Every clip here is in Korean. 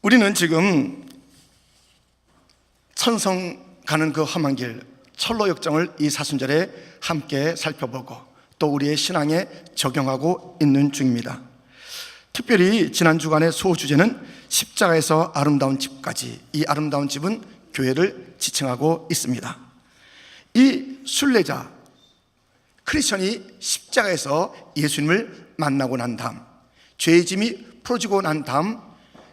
우리는 지금 천성 가는 그 험한 길 철로 역정을 이 사순절에 함께 살펴보고 또 우리의 신앙에 적용하고 있는 중입니다. 특별히 지난 주간의 소주제는 십자가에서 아름다운 집까지, 이 아름다운 집은 교회를 지칭하고 있습니다. 이 순례자 크리스천이 십자가에서 예수님을 만나고 난 다음, 죄의 짐이 풀어지고 난 다음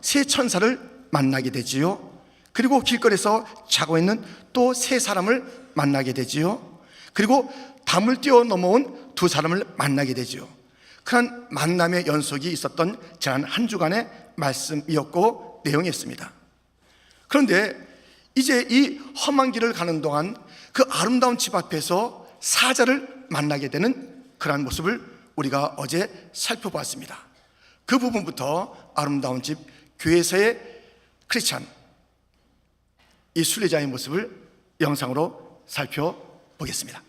새 천사를 만나게 되지요. 그리고 길거리에서 자고 있는 또 세 사람을 만나게 되지요. 그리고 담을 뛰어 넘어온 두 사람을 만나게 되지요. 그런 만남의 연속이 있었던 지난 한 주간의 말씀이었고 내용이었습니다. 그런데 이제 이 험한 길을 가는 동안 그 아름다운 집 앞에서 사자를 만나게 되는 그러한 모습을 우리가 어제 살펴보았습니다. 그 부분부터 아름다운 집 교회에서의 크리스찬 이 순례자의 모습을 영상으로 살펴보겠습니다.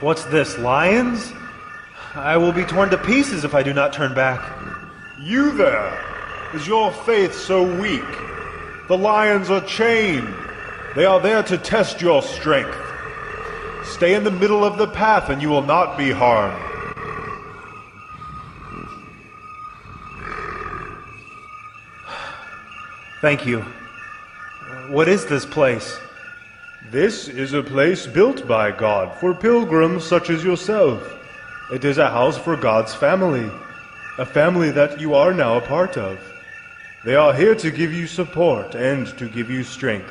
What's this, lions? I will be torn to pieces if I do not turn back. You there! Is your faith so weak? The lions are chained. They are there to test your strength. Stay in the middle of the path and you will not be harmed. Thank you. What is this place? This is a place built by God for pilgrims such as yourself. It is a house for God's family, a family that you are now a part of. They are here to give you support and to give you strength.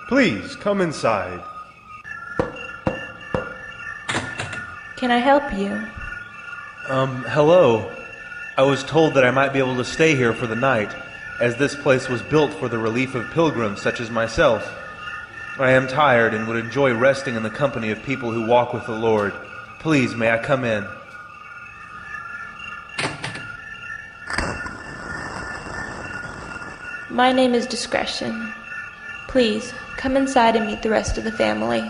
Please come inside. Can I help you? Hello. I was told that I might be able to stay here for the night, as this place was built for the relief of pilgrims such as myself. I am tired and would enjoy resting in the company of people who walk with the Lord. Please, may I come in? My name is Discretion. Please, come inside and meet the rest of the family.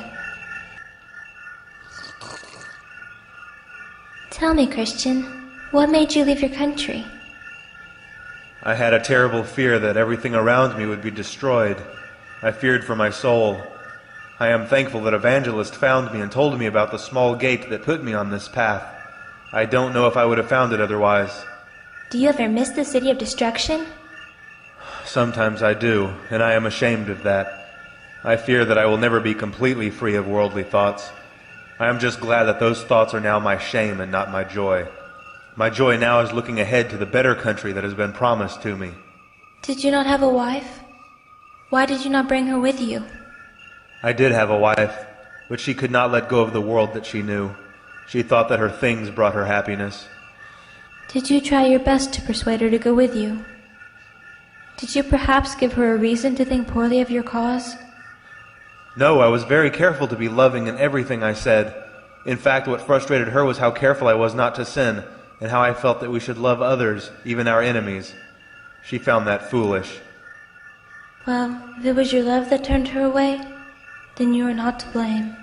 Tell me, Christian, what made you leave your country? I had a terrible fear that everything around me would be destroyed. I feared for my soul. I am thankful that Evangelist found me and told me about the small gate that put me on this path. I don't know if I would have found it otherwise. Do you ever miss the city of destruction? Sometimes I do, and I am ashamed of that. I fear that I will never be completely free of worldly thoughts. I am just glad that those thoughts are now my shame and not my joy. My joy now is looking ahead to the better country that has been promised to me. Did you not have a wife? Why did you not bring her with you? I did have a wife, but she could not let go of the world that she knew. She thought that her things brought her happiness. Did you try your best to persuade her to go with you? Did you perhaps give her a reason to think poorly of your cause? No, I was very careful to be loving in everything I said. In fact, what frustrated her was how careful I was not to sin, and how I felt that we should love others, even our enemies. She found that foolish. Well, if it was your love that turned her away, then you are not to blame.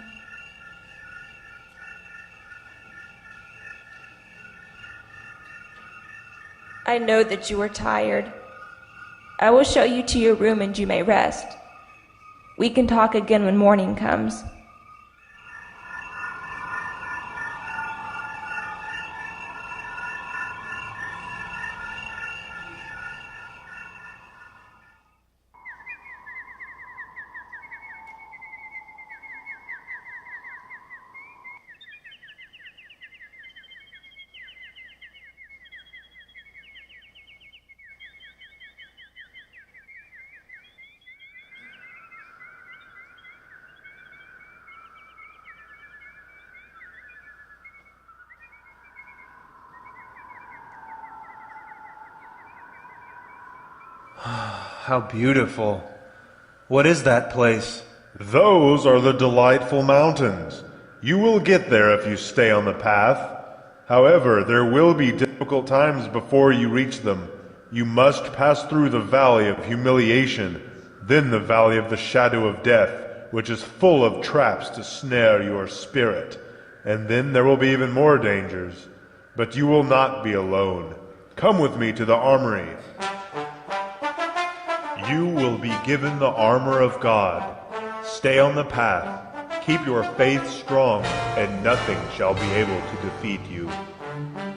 I know that you are tired. I will show you to your room and you may rest. We can talk again when morning comes. How beautiful. What is that place? Those are the delightful mountains. You will get there if you stay on the path. However, there will be difficult times before you reach them. You must pass through the valley of humiliation, then the valley of the shadow of death, which is full of traps to snare your spirit. And then there will be even more dangers. But you will not be alone. Come with me to the armory. You will be given the armor of God. Stay on the path. Keep your faith strong, and nothing shall be able to defeat you.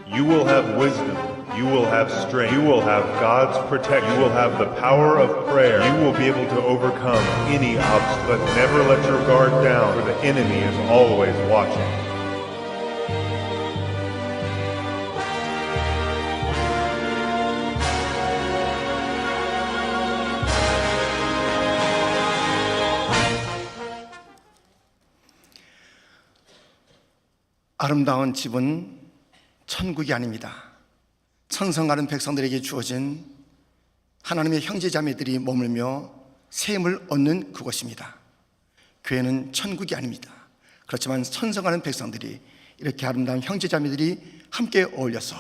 You will have wisdom. You will have strength. You will have God's protection. You will have the power of prayer. You will be able to overcome any obstacle. But never let your guard down, for the enemy is always watching. 아름다운 집은 천국이 아닙니다. 천성하는 백성들에게 주어진 하나님의 형제자매들이 머물며 셈을 얻는 그곳입니다. 교회는 천국이 아닙니다. 그렇지만 천성하는 백성들이 이렇게 아름다운 형제자매들이 함께 어울려서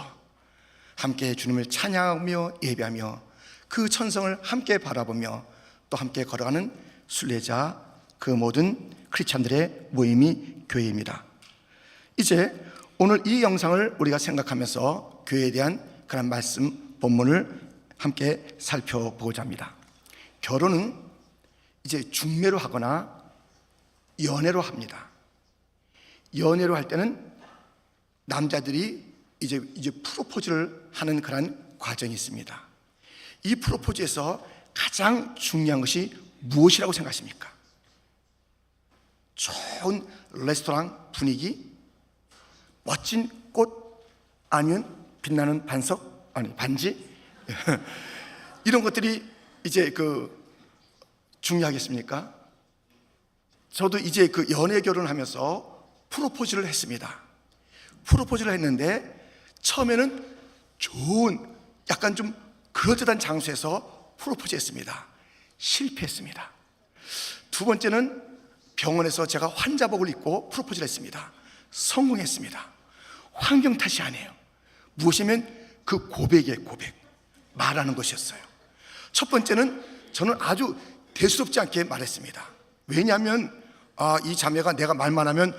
함께 주님을 찬양하며 예배하며 그 천성을 함께 바라보며 또 함께 걸어가는 순례자, 그 모든 크리스찬들의 모임이 교회입니다. 이제 오늘 이 영상을 우리가 생각하면서 교회에 대한 그런 말씀, 본문을 함께 살펴보고자 합니다. 결혼은 이제 중매로 하거나 연애로 합니다. 연애로 할 때는 남자들이 이제 프로포즈를 하는 그런 과정이 있습니다. 이 프로포즈에서 가장 중요한 것이 무엇이라고 생각하십니까? 좋은 레스토랑 분위기, 멋진 꽃, 아니면 빛나는 반지 이런 것들이 이제 중요하겠습니까? 저도 이제 연애 결혼을 하면서 프로포즈를 했습니다. 프로포즈를 했는데 처음에는 좋은 약간 좀 그럴듯한 장소에서 프로포즈 했습니다. 실패했습니다. 두 번째는 병원에서 제가 환자복을 입고 프로포즈를 했습니다. 성공했습니다. 환경 탓이 아니에요. 무엇이면 그 고백의 고백, 말하는 것이었어요. 첫 번째는 저는 아주 대수롭지 않게 말했습니다. 왜냐하면 이 자매가 내가 말만 하면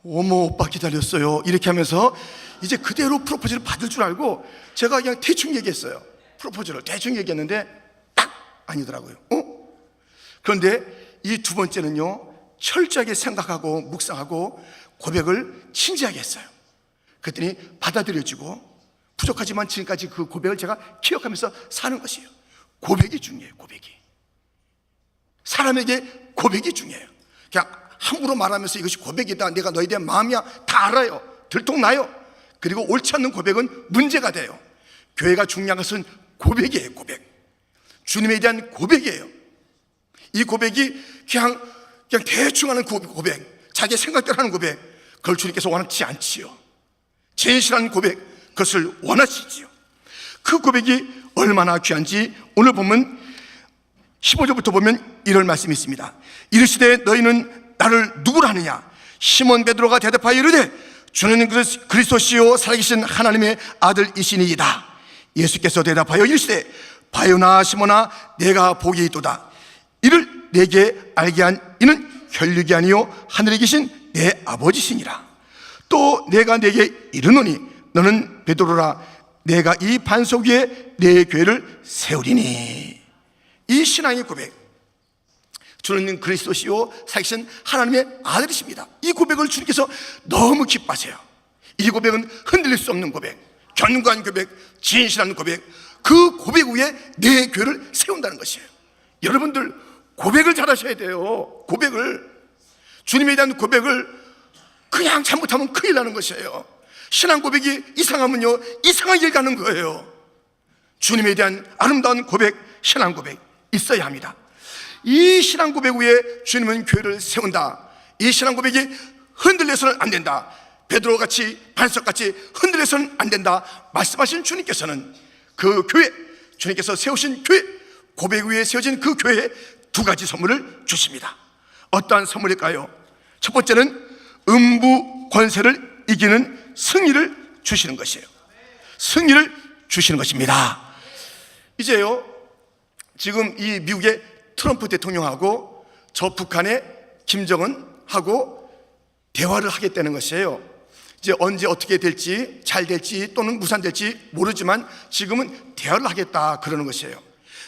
어머 오빠 기다렸어요 이렇게 하면서 이제 그대로 프로포즈를 받을 줄 알고 제가 그냥 대충 얘기했어요. 프로포즈를 대충 얘기했는데 딱 아니더라고요. 그런데 이 두 번째는요, 철저하게 생각하고 묵상하고 고백을 진지하게 했어요. 그랬더니 받아들여지고, 부족하지만 지금까지 그 고백을 제가 기억하면서 사는 것이에요. 고백이 중요해요. 고백이, 사람에게 고백이 중요해요. 그냥 함부로 말하면서 이것이 고백이다, 내가 너에 대한 마음이야, 다 알아요, 들통나요. 그리고 옳지 않는 고백은 문제가 돼요. 교회가 중요한 것은 고백이에요. 고백, 주님에 대한 고백이에요. 이 고백이 그냥 대충 하는 고백, 자기 생각대로 하는 고백, 그걸 주님께서 원하지 않지요. 진실한 고백, 그것을 원하시지요. 그 고백이 얼마나 귀한지 오늘 보면 15절부터 보면 이런 말씀이 있습니다. 이르시되 너희는 나를 누구라 하느냐? 시몬 베드로가 대답하여 이르되 주는 그리스도시요 살아계신 하나님의 아들이시니이다. 예수께서 대답하여 이르시되 바요나 시몬아 내가 복이 있도다. 이를 내게 알게 한 이는 혈육이 아니요 하늘에 계신 내 아버지시니라. 또 내가 내게 이르노니 너는 베드로라. 내가 이 반석 위에 내 교회를 세우리니. 이 신앙의 고백, 주는 그리스도시요 살아계신 하나님의 아들이십니다. 이 고백을 주님께서 너무 기뻐하세요. 이 고백은 흔들릴 수 없는 고백, 견고한 고백, 진실한 고백, 그 고백 위에 내 교회를 세운다는 것이에요. 여러분들 고백을 잘하셔야 돼요. 고백을, 주님에 대한 고백을 그냥 잘못하면 큰일 나는 것이에요. 신앙 고백이 이상하면요, 이상한 길 가는 거예요. 주님에 대한 아름다운 고백, 신앙 고백 있어야 합니다. 이 신앙 고백 위에 주님은 교회를 세운다. 이 신앙 고백이 흔들려서는 안 된다. 베드로같이 반석같이 흔들려서는 안 된다 말씀하신 주님께서는 그 교회, 주님께서 세우신 교회, 고백 위에 세워진 그 교회에 두 가지 선물을 주십니다. 어떠한 선물일까요? 첫 번째는 음부 권세를 이기는 승리를 주시는 것이에요. 승리를 주시는 것입니다. 이제요, 지금 이 미국의 트럼프 대통령하고 저 북한의 김정은하고 대화를 하겠다는 것이에요. 이제 언제 어떻게 될지, 잘 될지 또는 무산될지 모르지만 지금은 대화를 하겠다 그러는 것이에요.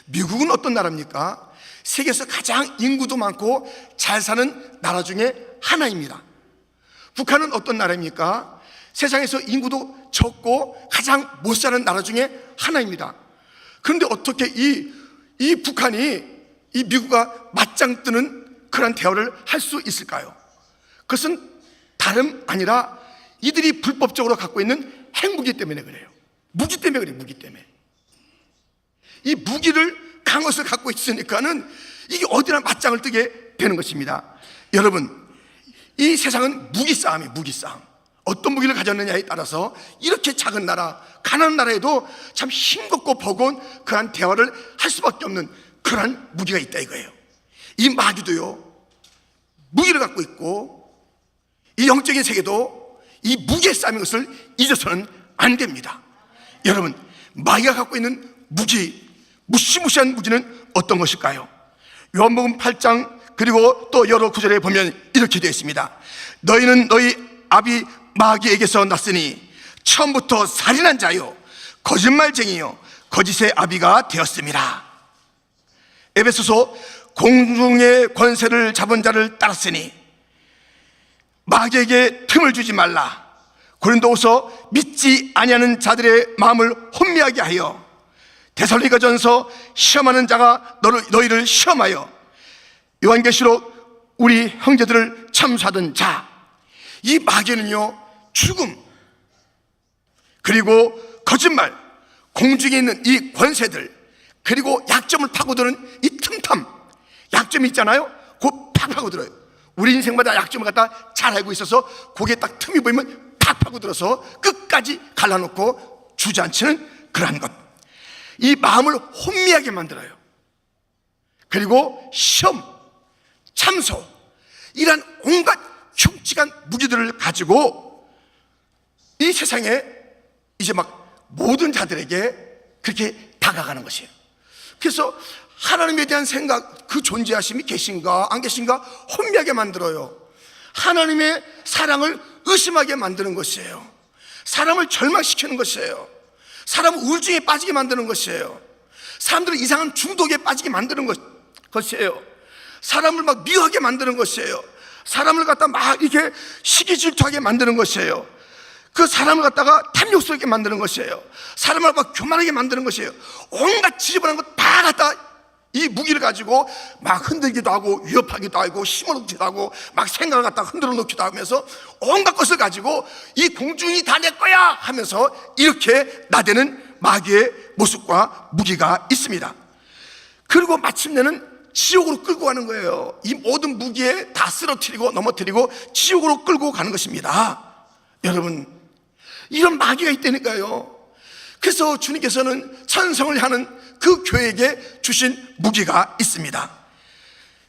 미국은 어떤 나라입니까? 세계에서 가장 인구도 많고 잘 사는 나라 중에 하나입니다. 북한은 어떤 나라입니까? 세상에서 인구도 적고 가장 못 사는 나라 중에 하나입니다. 그런데 어떻게 이 북한이 이 미국과 맞짱 뜨는 그런 대화를 할 수 있을까요? 그것은 다름 아니라 이들이 불법적으로 갖고 있는 핵무기 때문에 그래요. 무기 때문에 그래요. 무기 때문에. 이 무기를 강것을 갖고 있으니까는 이게 어디나 맞짱을 뜨게 되는 것입니다. 여러분, 이 세상은 무기 싸움이에요. 무기 싸움. 어떤 무기를 가졌느냐에 따라서 이렇게 작은 나라, 가난한 나라에도 참 싱겁고 버거운 그러한 대화를 할 수밖에 없는 그러한 무기가 있다 이거예요. 이 마귀도요, 무기를 갖고 있고 이 영적인 세계도 이 무기의 싸움인 것을 잊어서는 안 됩니다. 여러분, 마귀가 갖고 있는 무기, 무시무시한 무기는 어떤 것일까요? 요한복음 8장 그리고 또 여러 구절에 보면 이렇게 되어 있습니다. 너희는 너희 아비 마귀에게서 났으니 처음부터 살인한 자요 거짓말쟁이요 거짓의 아비가 되었습니다. 에베소서 공중의 권세를 잡은 자를 따랐으니 마귀에게 틈을 주지 말라. 고린도후서 믿지 아니하는 자들의 마음을 혼미하게 하여 데살로니가전서 시험하는 자가 너희를 시험하여 요한계시록 우리 형제들을 참수하던 자. 이 마귀는요, 죽음 그리고 거짓말, 공중에 있는 이 권세들 그리고 약점을 파고드는 이 틈틈, 약점이 있잖아요. 곧 팍 파고들어요. 우리 인생마다 약점을 갖다 잘 알고 있어서 거기에 딱 틈이 보이면 팍 파고들어서 끝까지 갈라놓고 주저앉히는 그러한 것. 이 마음을 혼미하게 만들어요. 그리고 시험, 참소, 이런 온갖 흉측한 무기들을 가지고 이 세상에 이제 막 모든 자들에게 그렇게 다가가는 것이에요. 그래서 하나님에 대한 생각, 그 존재하심이 계신가 안 계신가 혼미하게 만들어요. 하나님의 사랑을 의심하게 만드는 것이에요. 사람을 절망시키는 것이에요. 사람을 우울증에 빠지게 만드는 것이에요. 사람들을 이상한 중독에 빠지게 만드는 것이에요. 사람을 막 미워하게 만드는 것이에요. 사람을 갖다 막 이렇게 시기 질투하게 만드는 것이에요. 그 사람을 갖다가 탐욕스럽게 만드는 것이에요. 사람을 막 교만하게 만드는 것이에요. 온갖 지저분한 것 다 갖다 이 무기를 가지고 막 흔들기도 하고 위협하기도 하고 심어놓기도 하고 막 생각을 갖다 흔들어 놓기도 하면서 온갖 것을 가지고 이 공중이 다 내 거야 하면서 이렇게 나대는 마귀의 모습과 무기가 있습니다. 그리고 마침내는 지옥으로 끌고 가는 거예요. 이 모든 무기에 다 쓰러뜨리고 넘어뜨리고 지옥으로 끌고 가는 것입니다. 여러분, 이런 마귀가 있다니까요. 그래서 주님께서는 천성을 향하는 그 교회에게 주신 무기가 있습니다.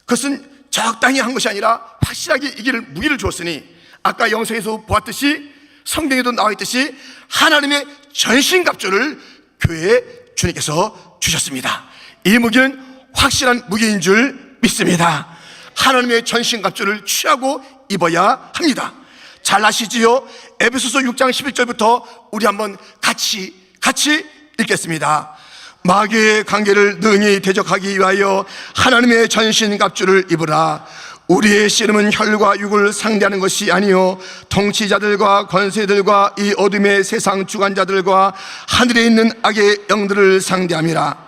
그것은 적당히 한 것이 아니라 확실하게 이길 무기를 주었으니 아까 영성에서 보았듯이 성경에도 나와 있듯이 하나님의 전신갑주를 교회에 주님께서 주셨습니다. 이 무기는 확실한 무기인 줄 믿습니다. 하나님의 전신갑주를 취하고 입어야 합니다. 잘 아시지요? 에베소서 6장 11절부터 우리 한번 같이 읽겠습니다. 마귀의 관계를 능히 대적하기 위하여 하나님의 전신갑주를 입으라. 우리의 씨름은 혈과 육을 상대하는 것이 아니요 통치자들과 권세들과 이 어둠의 세상 주관자들과 하늘에 있는 악의 영들을 상대함이라.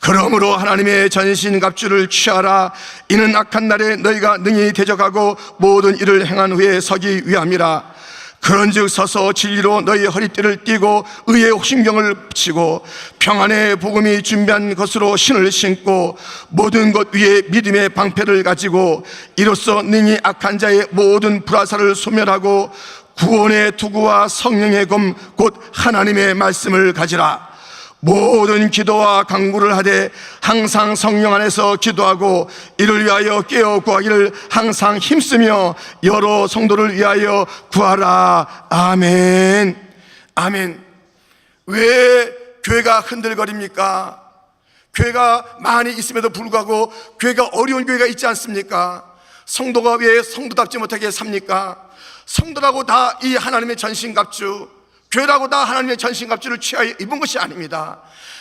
그러므로 하나님의 전신갑주를 취하라. 이는 악한 날에 너희가 능히 대적하고 모든 일을 행한 후에 서기 위함이라. 그런즉 서서 진리로 너희 허리띠를 띠고 의의 신경을 붙이고 평안의 복음이 준비한 것으로 신을 신고 모든 것 위에 믿음의 방패를 가지고 이로써 능히 악한 자의 모든 불화살을 소멸하고 구원의 투구와 성령의 검 곧 하나님의 말씀을 가지라. 모든 기도와 간구를 하되 항상 성령 안에서 기도하고 이를 위하여 깨어 구하기를 항상 힘쓰며 여러 성도를 위하여 구하라. 아멘. 아멘. 왜 교회가 흔들거립니까? 교회가 많이 있음에도 불구하고 교회가 어려운 교회가 있지 않습니까? 성도가 왜 성도답지 못하게 삽니까? 성도라고 다 이 하나님의 전신갑주, 교회라고 다 하나님의 전신갑주를 취하여 입은 것이 아닙니다.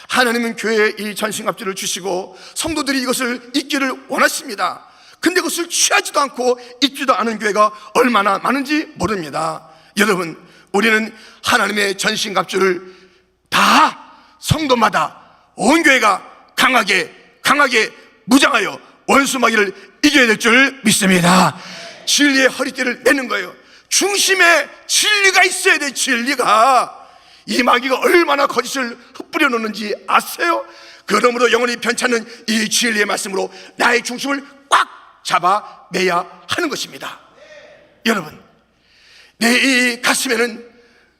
하나님은 교회에 이 전신갑주를 주시고 성도들이 이것을 입기를 원하십니다. 근데 그것을 취하지도 않고 입지도 않은 교회가 얼마나 많은지 모릅니다. 여러분, 우리는 하나님의 전신갑주를 다 성도마다 온 교회가 강하게 무장하여 원수마귀를 이겨야 될 줄 믿습니다. 진리의 허리띠를 매는 거예요. 중심에 진리가 있어야 돼. 진리가. 이 마귀가 얼마나 거짓을 흩뿌려 놓는지 아세요? 그러므로 영원히 변찮는 이 진리의 말씀으로 나의 중심을 꽉 잡아 매야 하는 것입니다. 여러분, 내 이 가슴에는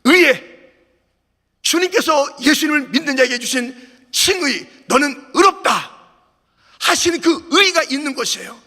의에 주님께서 예수님을 믿는 자에게 주신 칭의, 너는 의롭다 하시는 그 의가 있는 것이에요.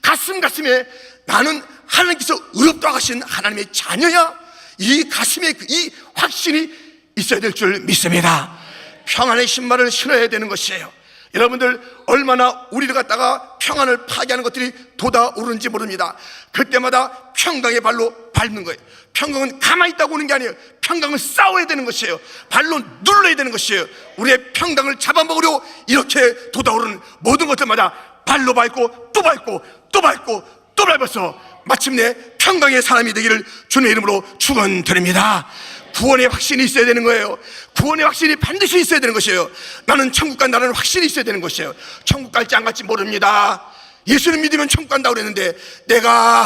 가슴에 나는 하나님께서 의롭다 하신 하나님의 자녀야. 이 가슴에 이 확신이 있어야 될 줄 믿습니다. 평안의 신발을 신어야 되는 것이에요. 여러분들 얼마나 우리를 갖다가 평안을 파괴하는 것들이 돋아오르는지 모릅니다. 그때마다 평강의 발로 밟는 거예요. 평강은 가만히 있다고 오는 게 아니에요. 평강은 싸워야 되는 것이에요. 발로 눌러야 되는 것이에요. 우리의 평강을 잡아먹으려 이렇게 돋아오르는 모든 것들마다 발로 밟고 또 밟고 또 밟고 또 밟아서 마침내 평강의 사람이 되기를 주님의 이름으로 축원드립니다. 구원의 확신이 있어야 되는 거예요. 구원의 확신이 반드시 있어야 되는 것이에요. 나는 천국 간다는 확신이 있어야 되는 것이에요. 천국 갈지 안 갈지 모릅니다. 예수님 믿으면 천국 간다고 그랬는데 내가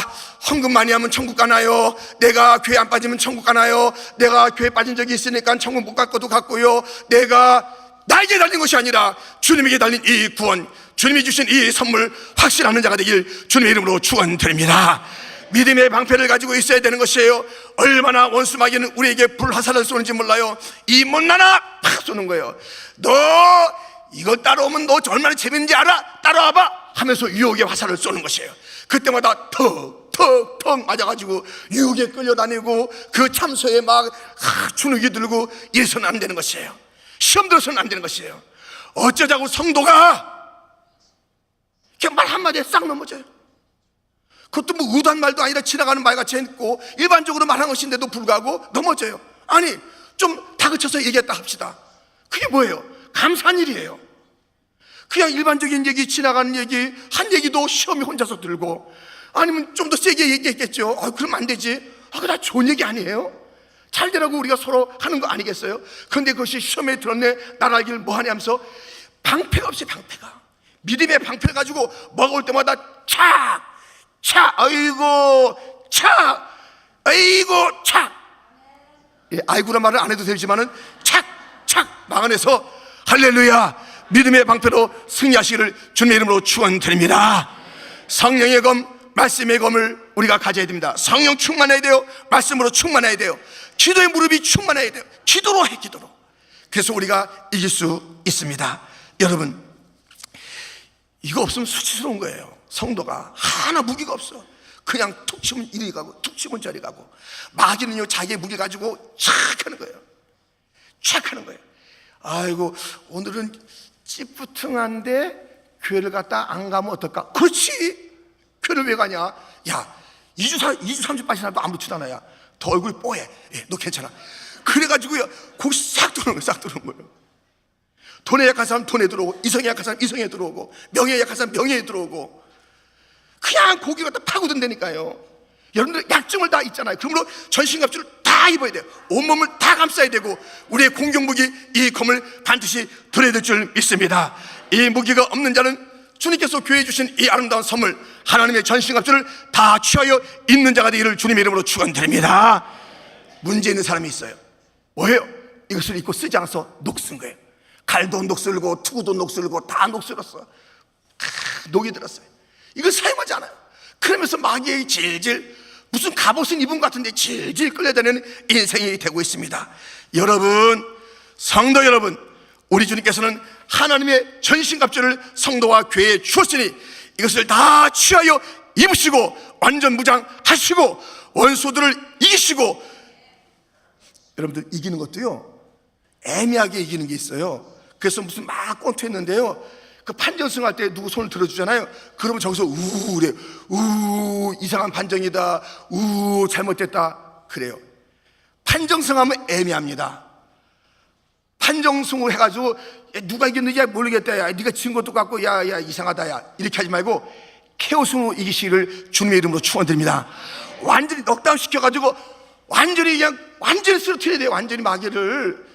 헌금 많이 하면 천국 가나요? 내가 교회 안 빠지면 천국 가나요? 내가 교회 빠진 적이 있으니까 천국 못 갈 것도 같고요. 내가 나에게 달린 것이 아니라 주님에게 달린 이 구원, 주님이 주신 이 선물 확신하는 자가 되길 주님의 이름으로 축원드립니다. 믿음의 방패를 가지고 있어야 되는 것이에요. 얼마나 원수 마귀는 우리에게 불화살을 쏘는지 몰라요. 이 못나나 팍 쏘는 거예요. 너 이거 따라오면 너 얼마나 재밌는지 알아? 따라와봐 하면서 유혹의 화살을 쏘는 것이에요. 그때마다 턱 맞아가지고 유혹에 끌려다니고 그 참소에 막 주눅이 들고 이래서는 안 되는 것이에요. 시험 들어서는 안 되는 것이에요. 어쩌자고 성도가 그냥 말 한마디에 싹 넘어져요. 그것도 뭐 의도한 말도 아니라 지나가는 말같이 했고 일반적으로 말한 것인데도 불구하고 넘어져요. 아니 좀 다그쳐서 얘기했다 합시다. 그게 뭐예요? 감사한 일이에요. 그냥 일반적인 얘기, 지나가는 얘기, 한 얘기도 시험이 혼자서 들고 아니면 좀 더 세게 얘기했겠죠. 그럼 안 되지. 그거 다 좋은 얘기 아니에요? 잘 되라고 우리가 서로 하는 거 아니겠어요? 그런데 그것이 시험에 들었네, 나를 알기를 뭐하냐 하면서 방패가 없이 방패가 믿음의 방패를 가지고 뭐가 올 때마다 아이고 아이고란 말을 안 해도 되지만은 막아내서 할렐루야 믿음의 방패로 승리하시기를 주님의 이름으로 축원드립니다. 성령의 검, 말씀의 검을 우리가 가져야 됩니다. 성령 충만해야 돼요. 말씀으로 충만해야 돼요. 기도의 무릎이 충만해야 돼요. 기도로 해, 기도로. 그래서 우리가 이길 수 있습니다. 여러분, 이거 없으면 수치스러운 거예요. 성도가 하나 무기가 없어. 그냥 툭 치면 이리 가고 툭 치면 저리 가고. 마귀는요 자기의 무기 가지고 착 하는 거예요. 착 하는 거예요. 아이고 오늘은 찌뿌퉁한데 교회를 갔다 안 가면 어떨까? 그렇지. 교회를 왜 가냐? 야 2주 3주 빠진 사람도 안 붙이잖아. 야 더 얼굴이 뽀해. 너 괜찮아. 그래가지고요 곡 싹 들어오는 거예요. 싹 들어오는 거예요. 돈에 약한 사람 돈에 들어오고, 이성에 약한 사람 이성에 들어오고, 명예에 약한 사람 명예에 들어오고, 그냥 고기 갖다 파고든다니까요. 여러분들 약점을 다 있잖아요. 그러므로 전신갑주를 다 입어야 돼요. 온몸을 다 감싸야 되고 우리의 공격무기 이 검을 반드시 들어야 될 줄 믿습니다. 이 무기가 없는 자는 주님께서 교회에 주신 이 아름다운 선물 하나님의 전신갑주를 다 취하여 입는 자가 되기를 주님의 이름으로 축원드립니다. 문제 있는 사람이 있어요. 뭐예요? 이것을 입고 쓰지 않아서 녹슨 거예요. 칼도 녹슬고 투구도 녹슬고 다 녹슬었어. 녹이 들었어요. 이걸 사용하지 않아요. 그러면서 마귀의 질질 무슨 갑옷은 입은 것 같은데 질질 끌려다니는 인생이 되고 있습니다. 여러분, 성도 여러분, 우리 주님께서는 하나님의 전신갑주를 성도와 교회에 주었으니 이것을 다 취하여 입으시고 완전 무장하시고 원수들을 이기시고. 여러분들, 이기는 것도요 애매하게 이기는 게 있어요. 그래서 무슨 막 꼰투했는데요, 그 판정승 할 때 누구 손을 들어주잖아요. 그러면 저기서 우래, 이상한 판정이다, 잘못됐다 그래요. 판정승하면 애매합니다. 판정승을 해가지고 누가 이겼는지 모르겠다, 야 네가 진 것도 같고, 야 이상하다, 야 이렇게 하지 말고 케오승으로 이기시기를 주님의 이름으로 축원드립니다. 완전히 넉다운 시켜가지고 완전히 쓰러뜨려야 돼요. 완전히 마귀를.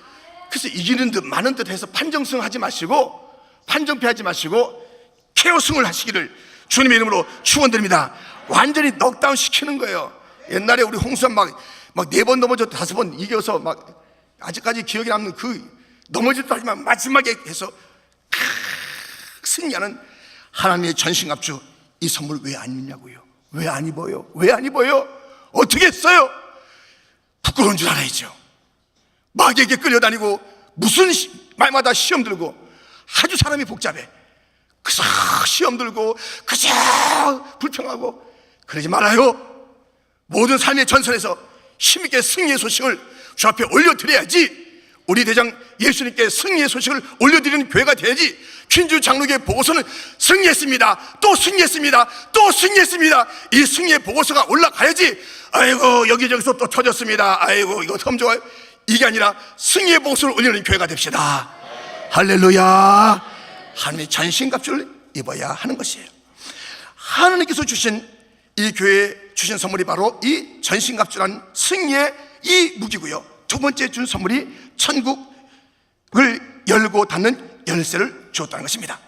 그래서 이기는 듯 마는 듯 해서 판정승 하지 마시고, 판정패하지 마시고 케오승을 하시기를 주님의 이름으로 축원드립니다. 완전히 넉다운 시키는 거예요. 옛날에 우리 홍수환 막 4번 넘어졌다 5번 이겨서 막 아직까지 기억에 남는 그 넘어졌다 하지만 마지막에 해서 승리하는 하나님의 전신갑주, 이 선물 왜 안 입냐고요? 왜 안 입어요? 왜 안 입어요? 어떻게 했어요? 부끄러운 줄 알아야죠. 마귀에게 끌려다니고 무슨 말마다 시험 들고 아주 사람이 복잡해. 그저 시험 들고 그저 불평하고 그러지 말아요. 모든 삶의 전선에서 힘있게 승리의 소식을 주 앞에 올려드려야지. 우리 대장 예수님께 승리의 소식을 올려드리는 교회가 돼야지. 퀸주 장로교회 보고서는 승리했습니다, 또 승리했습니다, 또 승리했습니다, 이 승리의 보고서가 올라가야지. 아이고 여기저기서 또 터졌습니다, 아이고 이거 참 좋아요, 이게 아니라 승리의 보고서를 올리는 교회가 됩시다. 할렐루야. 하나님의 전신갑주를 입어야 하는 것이에요. 하나님께서 주신 이 교회에 주신 선물이 바로 이 전신갑주라는 승리의 이 무기고요. 두 번째 준 선물이 천국을 열고 닫는 열쇠를 주었다는 것입니다.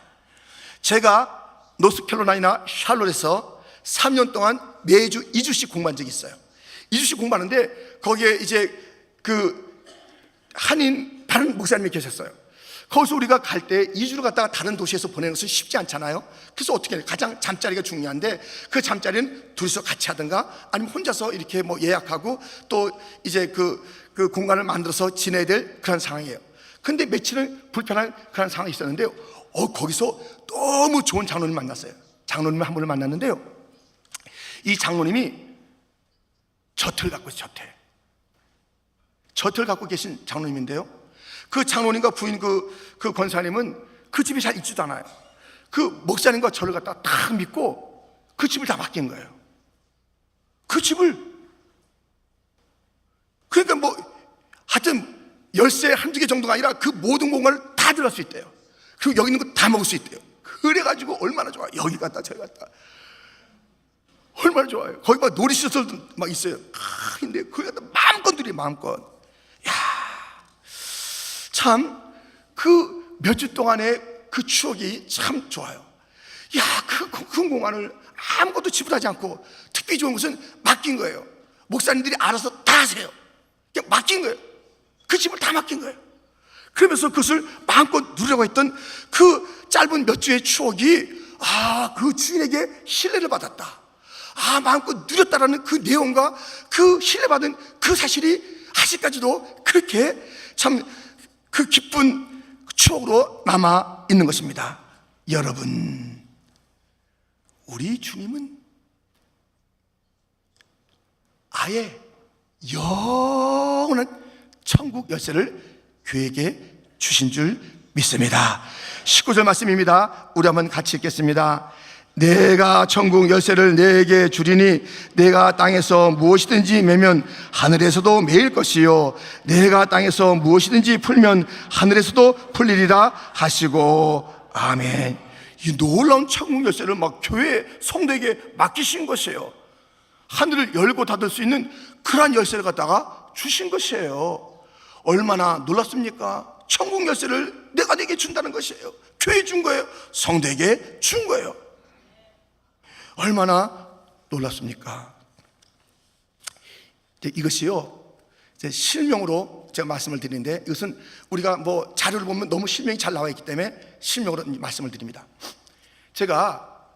제가 노스캐롤라이나 샬롯에서 3년 동안 매주 2주씩 공부한 적이 있어요. 2주씩 공부하는데 거기에 이제 그 한인 다른 목사님이 계셨어요. 거기서 우리가 갈 때 2주를 갔다가 다른 도시에서 보내는 것은 쉽지 않잖아요. 그래서 어떻게 해요? 가장 잠자리가 중요한데 그 잠자리는 둘이서 같이 하든가 아니면 혼자서 이렇게 뭐 예약하고 또 이제 그 공간을 만들어서 지내야 될 그런 상황이에요. 근데 며칠은 불편한 그런 상황이 있었는데요, 거기서 너무 좋은 장로님 만났어요. 장로님 한 분을 만났는데요, 이 장로님이 젖을 갖고 있어요. 젖을 갖고 계신 장로님인데요, 그 장로님과 부인 그 권사님은 그 집이 잘 있지도 않아요. 그 목사님과 저를 갖다가 딱 믿고 그 집을 다 맡긴 거예요. 그 집을. 그러니까 뭐 하여튼 열쇠 한두 개 정도가 아니라 그 모든 공간을 다 들어갈 수 있대요. 그리고 여기 있는 거 다 먹을 수 있대요. 그래가지고 얼마나 좋아요. 여기 갔다 저기 갔다 얼마나 좋아요. 거기 막 놀이시설도 막 있어요. 근데 거기 갔다 마음껏 누려, 마음껏. 참 그 몇 주 동안의 그 추억이 참 좋아요. 그 공간을 아무것도 지불하지 않고 특별히 좋은 것은 맡긴 거예요. 목사님들이 알아서 다 하세요. 그냥 맡긴 거예요. 그 집을 다 맡긴 거예요. 그러면서 그것을 마음껏 누리려고 했던 그 짧은 몇 주의 추억이 그 주인에게 신뢰를 받았다, 마음껏 누렸다라는 그 내용과 그 신뢰받은 그 사실이 아직까지도 그렇게 참 그 기쁜 추억으로 남아 있는 것입니다. 여러분, 우리 주님은 아예 영원한 천국 열쇠를 교회에게 주신 줄 믿습니다. 19절 말씀입니다. 우리 한번 같이 읽겠습니다. 내가 천국 열쇠를 내게 주리니 내가 땅에서 무엇이든지 매면 하늘에서도 매일 것이요 내가 땅에서 무엇이든지 풀면 하늘에서도 풀리리라 하시고. 아멘. 이 놀라운 천국 열쇠를 막 교회 성도에게 맡기신 것이에요. 하늘을 열고 닫을 수 있는 그러한 열쇠를 갖다가 주신 것이에요. 얼마나 놀랍습니까? 천국 열쇠를 내가 내게 준다는 것이에요. 교회에 준 거예요. 성도에게 준 거예요. 얼마나 놀랍습니까? 이것이요, 이제 실명으로 제가 말씀을 드리는데, 이것은 우리가 뭐 자료를 보면 너무 실명이 잘 나와 있기 때문에 실명으로 말씀을 드립니다. 제가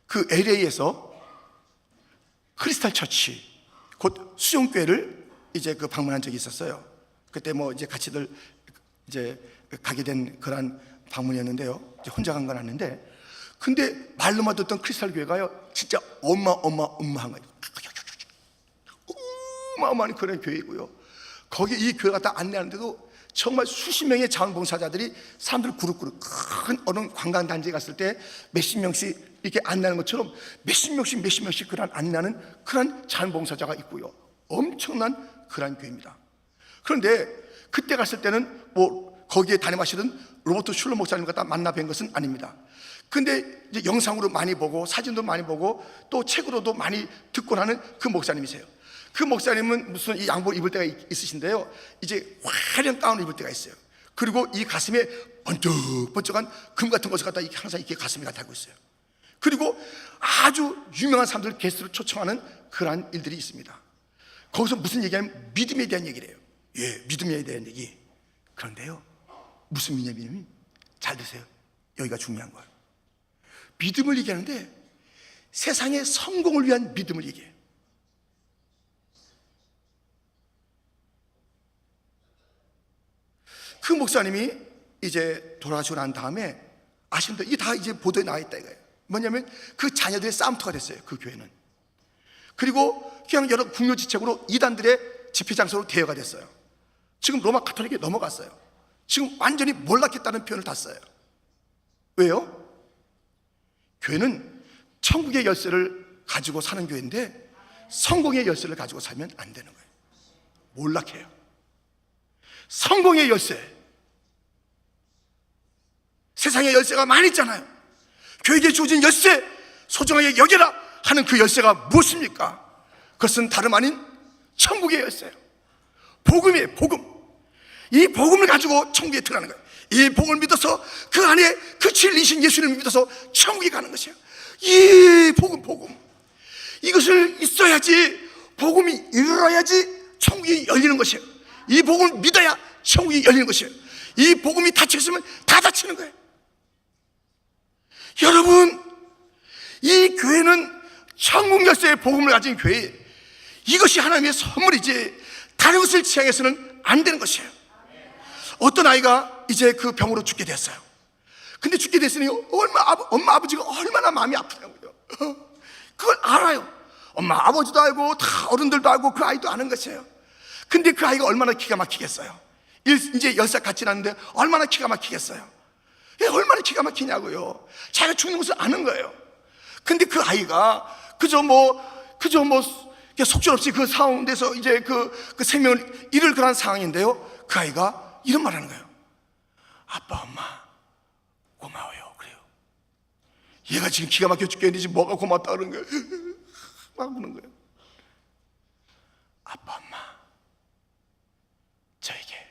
그 LA에서 크리스탈 처치, 곧 수용교회를 이제 그 방문한 적이 있었어요. 그때 뭐 이제 같이들 이제 가게 된 그런 방문이었는데요. 이제 혼자 간 건 아닌데, 근데 말로만 듣던 크리스탈 교회가요, 진짜 어마어마한 거예요. 어마어마한 그런 교회이고요. 거기 이 교회 갖다 안내하는데도 정말 수십 명의 자원봉사자들이 사람들 그룹 큰 어느 관광단지에 갔을 때 몇십 명씩 이렇게 안내하는 것처럼 몇십 명씩 그런 안내하는 그런 자원봉사자가 있고요. 엄청난 그런 교회입니다. 그런데 그때 갔을 때는 뭐 거기에 담임하시던 로버트 슐러 목사님 갖다 만나 뵌 것은 아닙니다. 근데 이제 영상으로 많이 보고 사진도 많이 보고 또 책으로도 많이 듣고 하는 그 목사님이세요. 그 목사님은 무슨 이 양복을 입을 때가 있으신데요, 이제 화려한 가운을 입을 때가 있어요. 그리고 이 가슴에 번쩍번쩍한 금 같은 것을 갖다 항상 이렇게 가슴에 다 달고 있어요. 그리고 아주 유명한 사람들 게스트로 초청하는 그러한 일들이 있습니다. 거기서 무슨 얘기하면 믿음에 대한 얘기를 해요. 예, 믿음에 대한 얘기. 그런데요, 무슨 믿음이냐면, 잘 드세요. 여기가 중요한 거예요. 믿음을 얘기하는데 세상의 성공을 위한 믿음을 얘기해요. 그 목사님이 이제 돌아가시고 난 다음에 아시는데 이게 다 이제 보도에 나와 있다 이거예요. 뭐냐면 그 자녀들의 싸움터가 됐어요, 그 교회는. 그리고 그냥 여러 국료지책으로 이단들의 집회 장소로 대여가 됐어요. 지금 로마 가톨릭에 넘어갔어요. 지금 완전히 몰락했다는 표현을 다 써요. 왜요? 교회는 천국의 열쇠를 가지고 사는 교회인데 성공의 열쇠를 가지고 살면 안 되는 거예요. 몰락해요. 성공의 열쇠, 세상에 열쇠가 많이 있잖아요. 교회에게 주어진 열쇠, 소중하게 여겨라 하는 그 열쇠가 무엇입니까? 그것은 다름 아닌 천국의 열쇠예요. 복음이에요. 복음. 이 복음을 가지고 천국에 들어가는 거예요. 이 복음을 믿어서 그 안에 그 진리이신 예수님을 믿어서 천국에 가는 것이에요. 이 복음 이것을 있어야지, 복음이 이루어야지 천국이 열리는 것이에요. 이 복음을 믿어야 천국이 열리는 것이에요. 이 복음이 닫혀있으면 다 닫히는 거예요. 여러분, 이 교회는 천국 열쇠의 복음을 가진 교회, 이것이 하나님의 선물이지 다른 것을 취향해서는 안 되는 것이에요. 어떤 아이가 이제 그 병으로 죽게 됐어요. 근데 죽게 됐으니 엄마 아버지가 얼마나 마음이 아프냐고요. 그걸 알아요. 엄마 아버지도 알고 다 어른들도 알고 그 아이도 아는 것이에요. 근데 그 아이가 얼마나 기가 막히겠어요. 이제 10살 같이 났는데 얼마나 기가 막히겠어요. 얼마나 기가 막히냐고요. 자기가 죽는 것을 아는 거예요. 근데 그 아이가 그저 속절없이 그 상황에서 이제 그 생명을 잃을 그런 상황인데요, 그 아이가 이런 말 하는 거예요. 아빠, 엄마, 고마워요. 그래요. 얘가 지금 기가 막혀 죽겠는데 지금 뭐가 고맙다 그러는 거예요. 막 우는 거예요. 아빠, 엄마, 저에게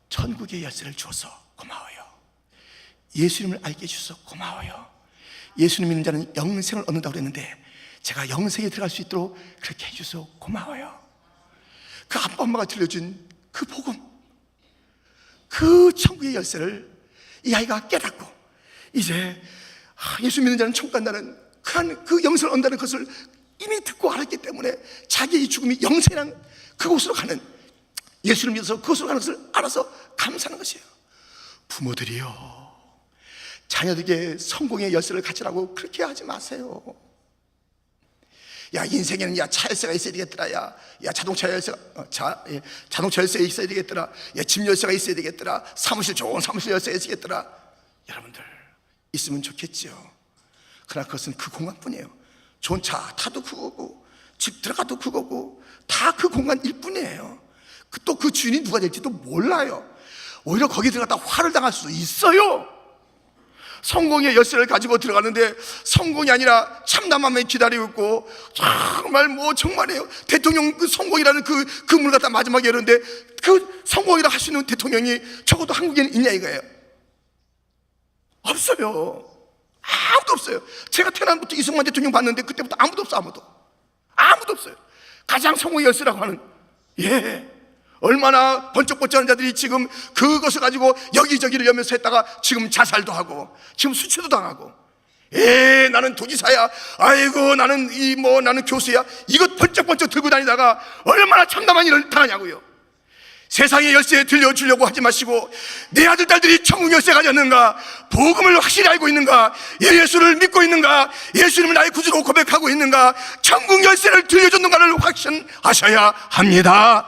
천국의 열쇠를 주어서 고마워요. 예수님을 알게 해주셔서 고마워요. 예수님 믿는 자는 영생을 얻는다고 그랬는데 제가 영생에 들어갈 수 있도록 그렇게 해주셔서 고마워요. 그 아빠 엄마가 들려준 그 복음, 그 천국의 열쇠를 이 아이가 깨닫고 이제 예수 믿는 자는 천국 간다는 그 영생을 얻는다는 것을 이미 듣고 알았기 때문에 자기의 죽음이 영생이란 그곳으로 가는, 예수를 믿어서 그곳으로 가는 것을 알아서 감사하는 것이에요. 부모들이요, 자녀들에게 성공의 열쇠를 가지라고 그렇게 하지 마세요. 야, 인생에는 차 열쇠가 있어야 되겠더라. 야 자동차 열쇠가 자동차 열쇠가 있어야 되겠더라. 야, 집 열쇠가 있어야 되겠더라. 좋은 사무실 열쇠가 있겠더라. 여러분들 있으면 좋겠지요. 그러나 그것은 그 공간뿐이에요. 좋은 차 타도 그거고 집 들어가도 그거고 다 그 공간일 뿐이에요. 또 그 주인이 누가 될지도 몰라요. 오히려 거기 들어갔다 화를 당할 수도 있어요. 성공의 열쇠를 가지고 들어가는데 성공이 아니라 참담함에 기다리고 있고, 정말이에요. 대통령 그 성공이라는 그 물 갖다 마지막에 열었는데 그 성공이라 할 수 있는 대통령이 적어도 한국에는 있냐 이거예요. 없어요. 아무도 없어요. 제가 태어난부터 이승만 대통령 봤는데 그때부터 아무도 없어. 아무도 없어요. 가장 성공의 열쇠라고 하는, 얼마나 번쩍번쩍하는 자들이 지금 그것을 가지고 여기저기를 여면서 했다가 지금 자살도 하고 지금 수치도 당하고, 나는 도지사야, 아이고 나는 나는 교수야, 이것 번쩍번쩍 들고 다니다가 얼마나 참담한 일을 당하냐고요. 세상의 열쇠 들려주려고 하지 마시고 내 아들 딸들이 천국 열쇠 가졌는가, 복음을 확실히 알고 있는가, 예수를 믿고 있는가, 예수님을 나의 구주로 고백하고 있는가, 천국 열쇠를 들려줬는가를 확신하셔야 합니다.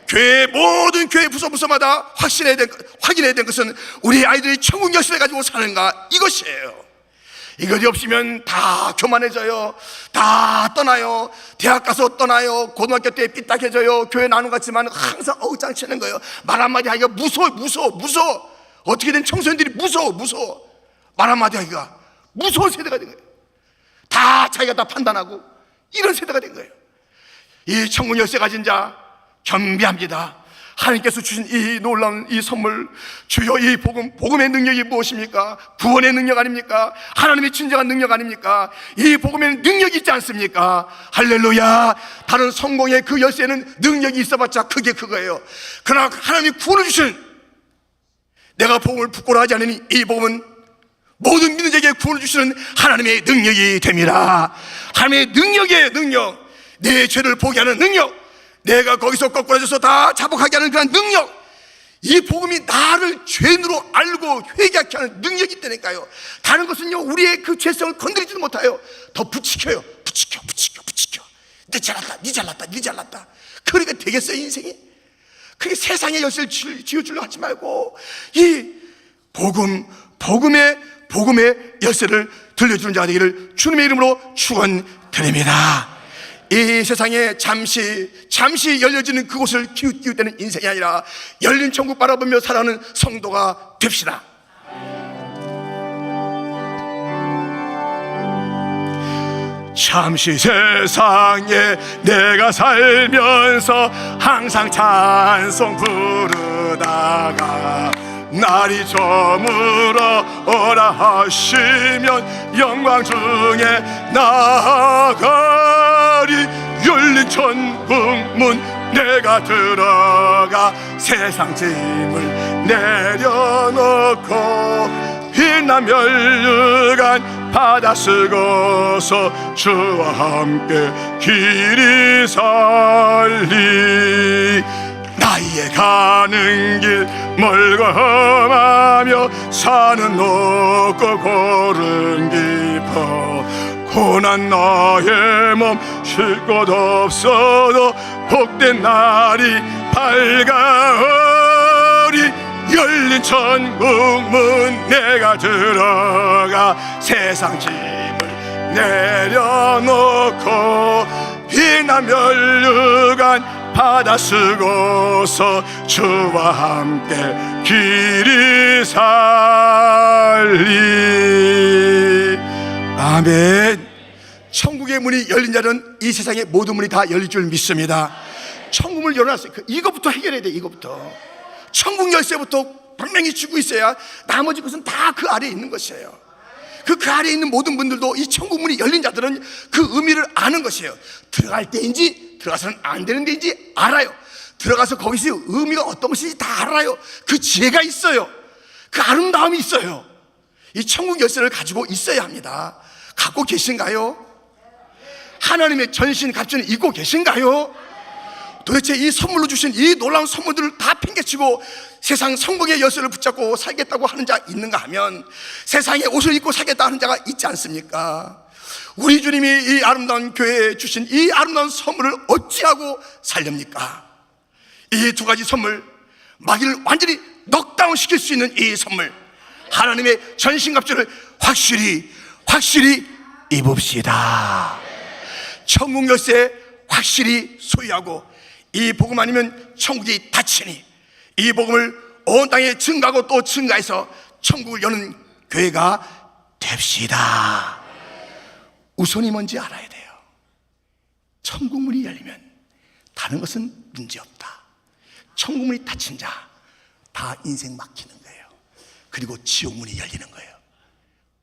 교회 모든 교회 부서마다 확인해야 된 것은 우리 아이들이 천국 열쇠를 가지고 사는가, 이것이에요. 이것이 없으면 다 교만해져요. 다 떠나요. 대학 가서 떠나요. 고등학교 때 삐딱해져요. 교회 나눈 것 같지만 항상 어우짱 치는 거예요. 말 한마디 하기가 무서워. 어떻게 된 청소년들이 무서워. 말 한마디 하기가 무서운 세대가 된 거예요. 다 자기가 다 판단하고 이런 세대가 된 거예요. 이 천국 열쇠 가진 자 겸비합니다. 하나님께서 주신 이 놀라운 이 선물, 주여, 이 복음의 능력이 무엇입니까? 구원의 능력 아닙니까? 하나님의 진정한 능력 아닙니까? 이 복음에는 능력이 있지 않습니까? 할렐루야. 다른 성공의 그 열쇠는 능력이 있어봤자 그거예요. 그러나 하나님이 구원을 주신, 내가 복음을 부끄러워하지 않으니 이 복음은 모든 믿는 자에게 구원을 주시는 하나님의 능력이 됩니다. 하나님의 능력이에요. 능력. 내 죄를 보게 하는 능력, 내가 거기서 거꾸로져서 다 자복하게 하는 그런 능력, 이 복음이 나를 죄인으로 알고 회개하게 하는 능력이 있다니까요. 다른 것은요, 우리의 그 죄성을 건드리지도 못해요. 더 부추겨요. 부추겨. 네 잘났다. 그러니까 되겠어요, 인생이? 그게 세상의 열쇠를 쥐어주려고 하지 말고 이 복음의 열쇠를 들려주는 자가 되기를 주님의 이름으로 축원드립니다. 이 세상에 잠시 열려지는 그곳을 기웃기웃대는 인생이 아니라 열린 천국 바라보며 살아가는 성도가 됩시다. 잠시 세상에 내가 살면서 항상 찬송 부르다가 날이 저물어 오라 하시면 영광 중에 나아가리. 열린 천국문 내가 들어가 세상 짐을 내려놓고 빛나 멸류관 바다 쓰고서 주와 함께 길이 살리. 나이에 가는 길 멀고 험하며 산은 높고 고른 깊어 고난 나의 몸 쉴 곳 없어도 복된 날이 밝아오리. 열린 천국문 내가 들어가 세상 짐을 내려놓고 빛나 멸류관 바다 쓰고서 주와 함께 길이 살리. 아멘. 천국의 문이 열린 자는 이 세상의 모든 문이 다 열릴 줄 믿습니다. 천국을 열어놨어요. 이것부터 해결해야 돼. 이것부터 천국 열쇠부터 분명히 쥐고 있어야 나머지 것은 다 그 아래에 있는 것이에요. 그 아래에 있는 모든 분들도 이 천국 문이 열린 자들은 그 의미를 아는 것이에요. 들어갈 때인지 들어가서는 안 되는 데인지 알아요. 들어가서 거기서 의미가 어떤 것인지 다 알아요. 그 지혜가 있어요. 그 아름다움이 있어요. 이 천국 열쇠를 가지고 있어야 합니다. 갖고 계신가요? 하나님의 전신 갑주는 입고 계신가요? 도대체 이 선물로 주신 이 놀라운 선물들을 다 팽개치고 세상 성공의 열쇠를 붙잡고 살겠다고 하는 자 있는가 하면 세상의 옷을 입고 살겠다 하는 자가 있지 않습니까? 우리 주님이 이 아름다운 교회에 주신 이 아름다운 선물을 어찌하고 살렵니까? 이 두 가지 선물, 마귀를 완전히 넉다운 시킬 수 있는 이 선물, 하나님의 전신갑주를 확실히 입읍시다. 천국 열쇠 확실히 소유하고 이 복음 아니면 천국이 닫히니 이 복음을 온 땅에 증가하고 또 증가해서 천국을 여는 교회가 됩시다. 우선이 뭔지 알아야 돼요. 천국 문이 열리면 다른 것은 문제없다. 천국 문이 닫힌 자 다 인생 막히는 거예요. 그리고 지옥 문이 열리는 거예요.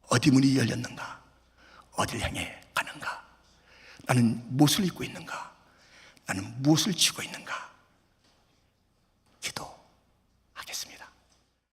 어디 문이 열렸는가? 어딜 향해 가는가? 나는 무엇을 입고 있는가? 나는 무엇을 쥐고 있는가? 기도하겠습니다.